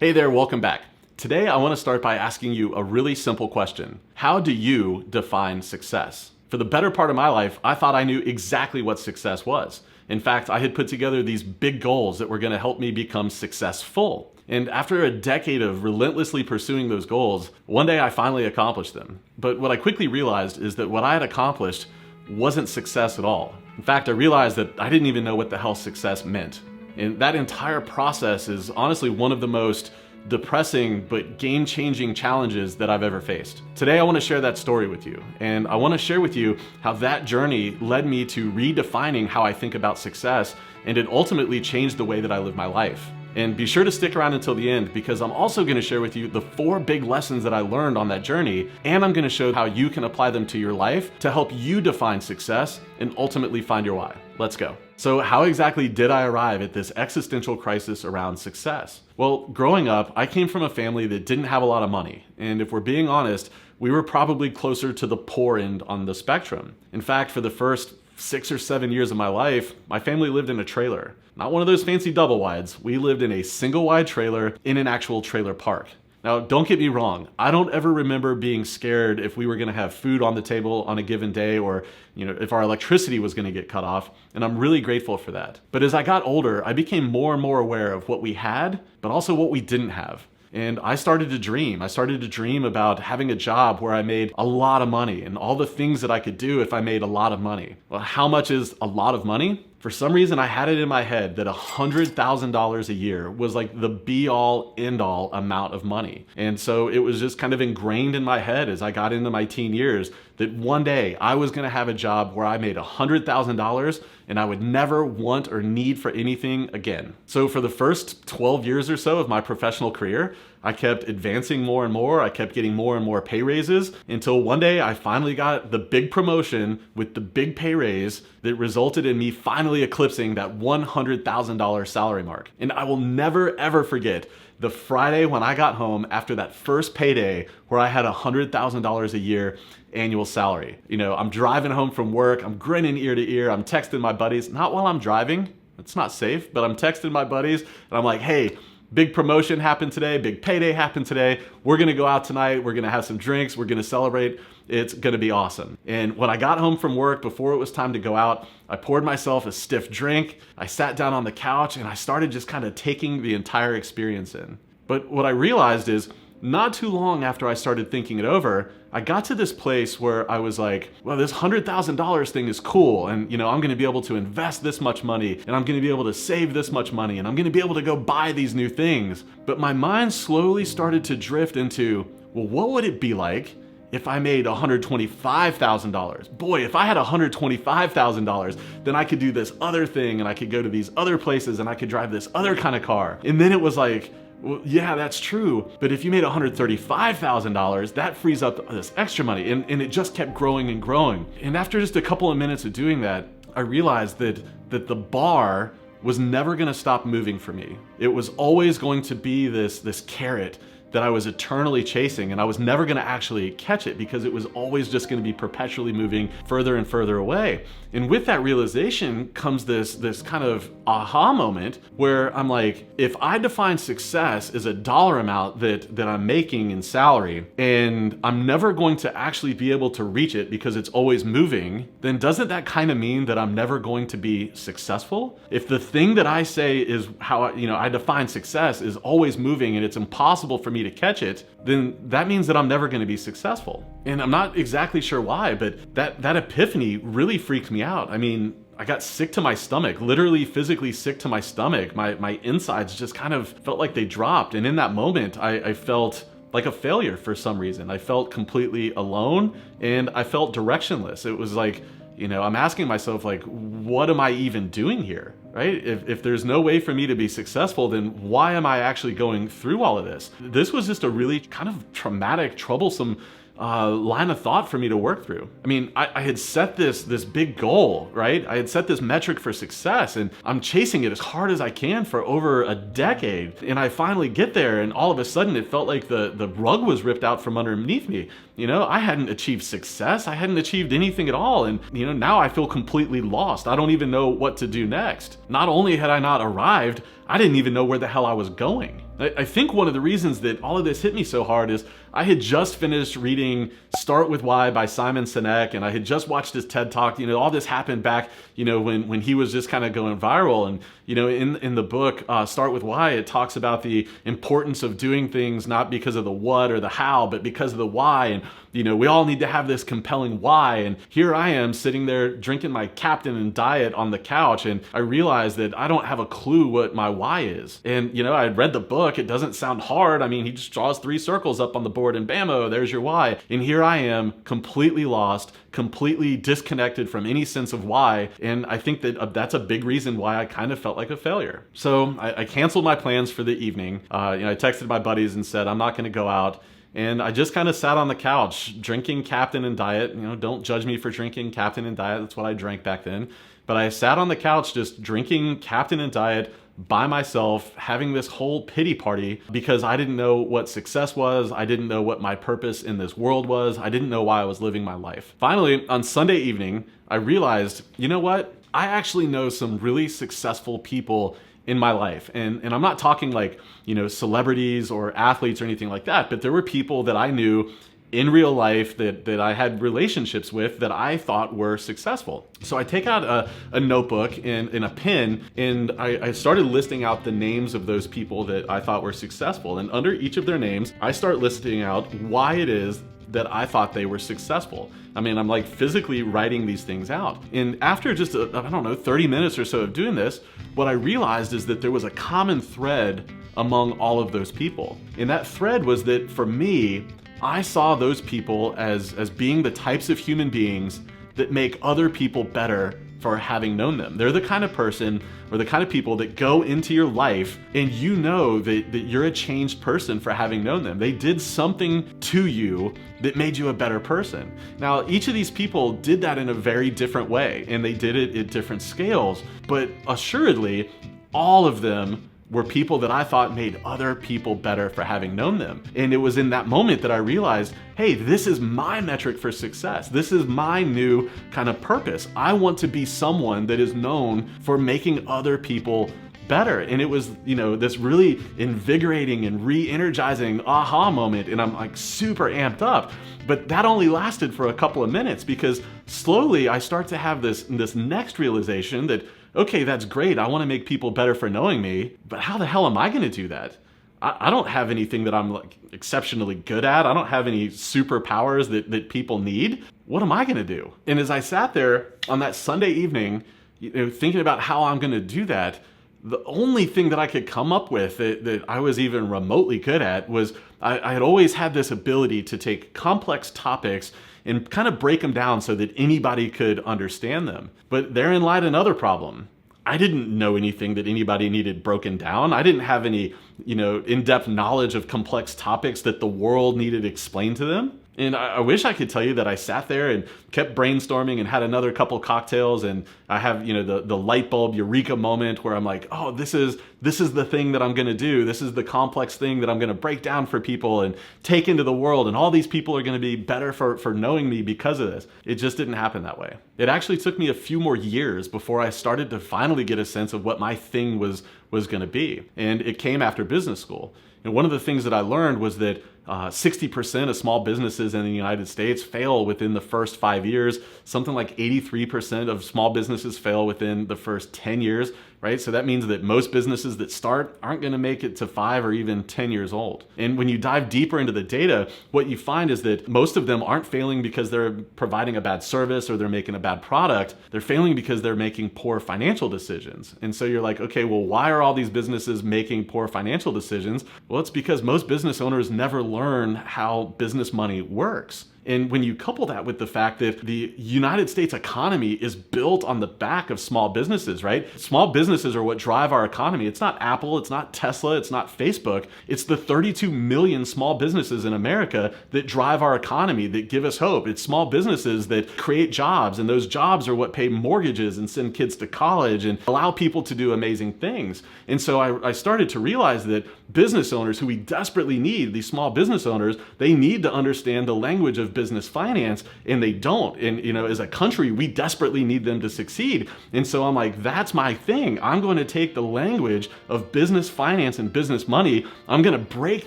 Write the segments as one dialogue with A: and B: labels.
A: Hey there, welcome back. Today I want to start by asking you a really simple question. How do you define success? For the better part of my life, I thought I knew exactly what success was. In fact, I had put together these big goals that were going to help me become successful. And after a decade of relentlessly pursuing those goals, one day I finally accomplished them. But what I quickly realized is that what I had accomplished wasn't success at all. In fact, I realized that I didn't even know what the hell success meant. And that entire process is honestly one of the most depressing but game-changing challenges that I've ever faced. Today I want to share that story with you, and I want to share with you how that journey led me to redefining how I think about success, and it ultimately changed the way that I live my life. And be sure to stick around until the end, because I'm also going to share with you the 4 big lessons that I learned on that journey, and I'm going to show how you can apply them to your life to help you define success and ultimately find your why. Let's go. So how exactly did I arrive at this existential crisis around success? Well, growing up, I came from a family that didn't have a lot of money. And if we're being honest, we were probably closer to the poor end on the spectrum. In fact, for the first 6 or 7 years of my life, my family lived in a trailer. Not one of those fancy double wides. We lived in a single wide trailer in an actual trailer park. Now, don't get me wrong. I don't ever remember being scared if we were going to have food on the table on a given day, or if our electricity was going to get cut off, and I'm really grateful for that. But as I got older, I became more and more aware of what we had, but also what we didn't have. And I started to dream. I started to dream about having a job where I made a lot of money and all the things that I could do if I made a lot of money. Well, how much is a lot of money? For some reason, I had it in my head that $100,000 a year was like the be-all, end-all amount of money. And so it was just kind of ingrained in my head as I got into my teen years that one day I was gonna have a job where I made $100,000 and I would never want or need for anything again. So for the first 12 years or so of my professional career, I kept advancing more and more. I kept getting more and more pay raises until one day I finally got the big promotion with the big pay raise that resulted in me finally eclipsing that $100,000 salary mark. And I will never ever forget the Friday when I got home after that first payday where I had $100,000 a year annual salary. I'm driving home from work, I'm grinning ear to ear, I'm texting my buddies, not while I'm driving, it's not safe, but I'm texting my buddies and I'm like, hey, big promotion happened today, big payday happened today. We're gonna go out tonight, we're gonna have some drinks, we're gonna celebrate. It's gonna be awesome. And when I got home from work, before it was time to go out, I poured myself a stiff drink, I sat down on the couch, and I started just kind of taking the entire experience in. But what I realized is, not too long after I started thinking it over, I got to this place where I was like, well, this $100,000 thing is cool. And I'm gonna be able to invest this much money, and I'm gonna be able to save this much money, and I'm gonna be able to go buy these new things. But my mind slowly started to drift into, well, what would it be like if I made $125,000? Boy, if I had $125,000, then I could do this other thing, and I could go to these other places, and I could drive this other kind of car. And then it was like, well, yeah, that's true. But if you made $135,000, that frees up this extra money. And it just kept growing and growing. And after just a couple of minutes of doing that, I realized that the bar was never gonna stop moving for me. It was always going to be this carrot that I was eternally chasing, and I was never gonna actually catch it because it was always just gonna be perpetually moving further and further away. And with that realization comes this kind of aha moment where I'm like, if I define success as a dollar amount that I'm making in salary, and I'm never going to actually be able to reach it because it's always moving, then doesn't that kind of mean that I'm never going to be successful? If the thing that I say is how I define success is always moving and it's impossible for me to catch it, then that means that I'm never going to be successful. And I'm not exactly sure why, but that epiphany really freaked me out. I mean, I got sick to my stomach, literally physically sick to my stomach. My insides just kind of felt like they dropped. And in that moment, I felt like a failure for some reason. I felt completely alone and I felt directionless. It was like, I'm asking myself, like, what am I even doing here, right? If there's no way for me to be successful, then why am I actually going through all of this? This was just a really kind of traumatic, troublesome line of thought for me to work through. I mean, I had set this big goal, right? I had set this metric for success, and I'm chasing it as hard as I can for over a decade. And I finally get there, and all of a sudden it felt like the rug was ripped out from underneath me. I hadn't achieved success. I hadn't achieved anything at all. And now I feel completely lost. I don't even know what to do next. Not only had I not arrived, I didn't even know where the hell I was going. I think one of the reasons that all of this hit me so hard is I had just finished reading Start With Why by Simon Sinek, and I had just watched his TED Talk. All this happened back, when he was just kind of going viral. And, in the book, Start With Why, it talks about the importance of doing things not because of the what or the how, but because of the why. And, we all need to have this compelling why. And here I am sitting there drinking my Captain and Diet on the couch, and I realized that I don't have a clue what my why is. And, I had read the book. It doesn't sound hard. I mean, he just draws 3 circles up on the board and bammo, there's your why. And here I am completely lost, completely disconnected from any sense of why. And I think that that's a big reason why I kind of felt like a failure. So I canceled my plans for the evening. I texted my buddies and said, I'm not going to go out. And I just kind of sat on the couch drinking Captain and Diet. Don't judge me for drinking Captain and Diet. That's what I drank back then. But I sat on the couch just drinking Captain and Diet by myself, having this whole pity party because I didn't know what success was. I didn't know what my purpose in this world was. I didn't know why I was living my life. Finally, on Sunday evening, I realized, you know what? I actually know some really successful people in my life. And I'm not talking like, celebrities or athletes or anything like that, but there were people that I knew in real life that I had relationships with that I thought were successful. So I take out a notebook and a pen, and I started listing out the names of those people that I thought were successful. And under each of their names, I start listing out why it is that I thought they were successful. I mean, I'm like physically writing these things out. And after just, 30 minutes or so of doing this, what I realized is that there was a common thread among all of those people. And that thread was that for me, I saw those people as being the types of human beings that make other people better for having known them. They're the kind of person or the kind of people that go into your life and that you're a changed person for having known them. They did something to you that made you a better person. Now, each of these people did that in a very different way, and they did it at different scales, but assuredly, all of them were people that I thought made other people better for having known them. And it was in that moment that I realized, hey, this is my metric for success. This is my new kind of purpose. I want to be someone that is known for making other people better. And it was, this really invigorating and re-energizing aha moment. And I'm like super amped up. But that only lasted for a couple of minutes because slowly I start to have this next realization that, okay, that's great. I want to make people better for knowing me, but how the hell am I going to do that? I don't have anything that I'm like exceptionally good at. I don't have any superpowers that people need. What am I going to do? And as I sat there on that Sunday evening, thinking about how I'm going to do that, the only thing that I could come up with that I was even remotely good at was I had always had this ability to take complex topics and kind of break them down so that anybody could understand them. But therein lied another problem. I didn't know anything that anybody needed broken down. I didn't have any, in-depth knowledge of complex topics that the world needed explained to them. And I wish I could tell you that I sat there and kept brainstorming and had another couple cocktails and I have, the light bulb eureka moment where I'm like, oh, this is the thing that I'm going to do. This is the complex thing that I'm going to break down for people and take into the world. And all these people are going to be better for knowing me because of this. It just didn't happen that way. It actually took me a few more years before I started to finally get a sense of what my thing was going to be. And it came after business school. And one of the things that I learned was that 60% of small businesses in the United States fail within the first 5 years. Something like 83% of small businesses fail within the first 10 years, right? So that means that most businesses that start aren't going to make it to 5 or even 10 years old. And when you dive deeper into the data, what you find is that most of them aren't failing because they're providing a bad service or they're making a bad product. They're failing because they're making poor financial decisions. And so you're like, okay, well, why are all these businesses making poor financial decisions? Well, it's because most business owners never learn how business money works. And when you couple that with the fact that the United States economy is built on the back of small businesses, right? Small businesses are what drive our economy. It's not Apple, it's not Tesla, it's not Facebook. It's the 32 million small businesses in America that drive our economy, that give us hope. It's small businesses that create jobs, and those jobs are what pay mortgages and send kids to college and allow people to do amazing things. And so I started to realize that business owners who we desperately need, these small business owners, they need to understand the language of business finance, and they don't. And as a country, we desperately need them to succeed. And so I'm like, that's my thing. I'm going to take the language of business finance and business money. I'm going to break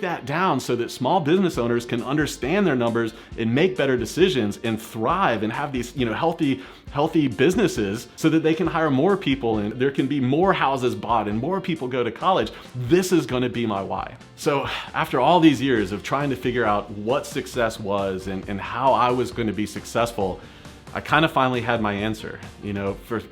A: that down so that small business owners can understand their numbers and make better decisions and thrive and have these, healthy businesses so that they can hire more people and there can be more houses bought and more people go to college. This is going to be my why. So after all these years of trying to figure out what success was and how I was going to be successful, I kind of finally had my answer.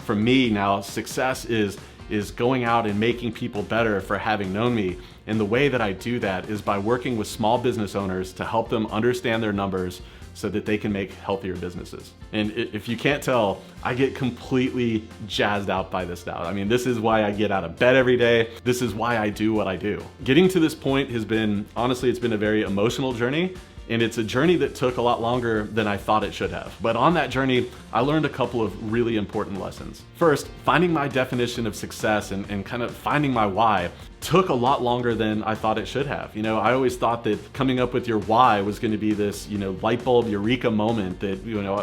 A: For me now, success is going out and making people better for having known me. And the way that I do that is by working with small business owners to help them understand their numbers so that they can make healthier businesses. And if you can't tell, I get completely jazzed out by this now. I mean, this is why I get out of bed every day. This is why I do what I do. Getting to this point has been, honestly, it's been a very emotional journey. And it's a journey that took a lot longer than I thought it should have. But on that journey, I learned a couple of really important lessons. First, finding my definition of success and kind of finding my why took a lot longer than I thought it should have. I always thought that coming up with your why was going to be this, light bulb eureka moment that,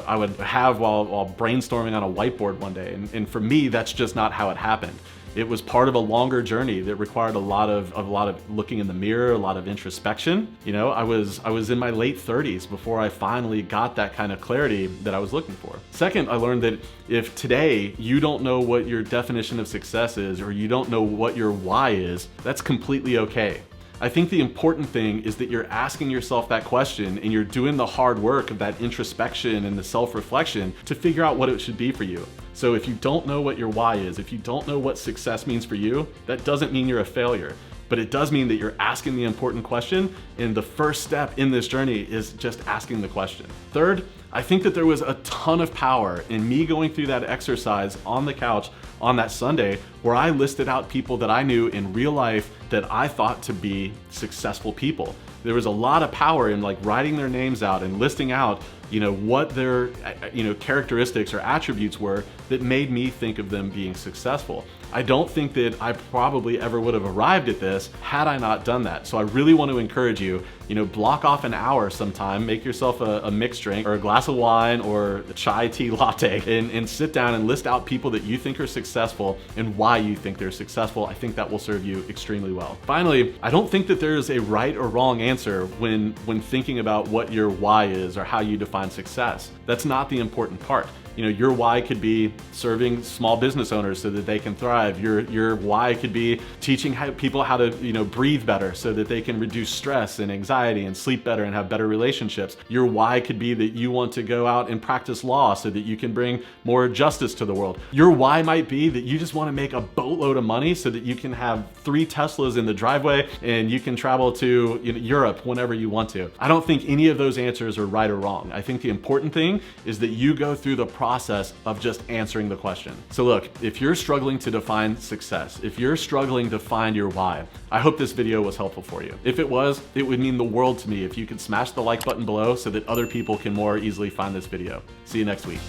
A: I would have while brainstorming on a whiteboard one day. And for me, that's just not how it happened. It was part of a longer journey that required a lot of looking in the mirror, a lot of introspection. I was in my late 30s before I finally got that kind of clarity that I was looking for. Second, I learned that if today you don't know what your definition of success is, or you don't know what your why is, that's completely okay. I think the important thing is that you're asking yourself that question and you're doing the hard work of that introspection and the self-reflection to figure out what it should be for you. So if you don't know what your why is, if you don't know what success means for you, that doesn't mean you're a failure. But it does mean that you're asking the important question, and the first step in this journey is just asking the question. Third, I think that there was a ton of power in me going through that exercise on the couch on that Sunday where I listed out people that I knew in real life that I thought to be successful people. There was a lot of power in writing their names out and listing out what their characteristics or attributes were that made me think of them being successful. I don't think that I probably ever would have arrived at this had I not done that. So I really want to encourage you, block off an hour sometime, make yourself a mixed drink or a glass of wine or a chai tea latte and sit down and list out people that you think are successful and why you think they're successful. I think that will serve you extremely well. Finally, I don't think that there's a right or wrong answer when thinking about what your why is or how you define success. That's not the important part. Your why could be serving small business owners so that they can thrive. Your why could be teaching people how to, breathe better so that they can reduce stress and anxiety and sleep better and have better relationships. Your why could be that you want to go out and practice law so that you can bring more justice to the world. Your why might be that you just want to make a boatload of money so that you can have 3 Teslas in the driveway and you can travel to Europe whenever you want to. I don't think any of those answers are right or wrong. I think the important thing is that you go through the process of just answering the question. So look, if you're struggling to define success, if you're struggling to find your why, I hope this video was helpful for you. If it was, it would mean the world to me if you could smash the like button below so that other people can more easily find this video. See you next week.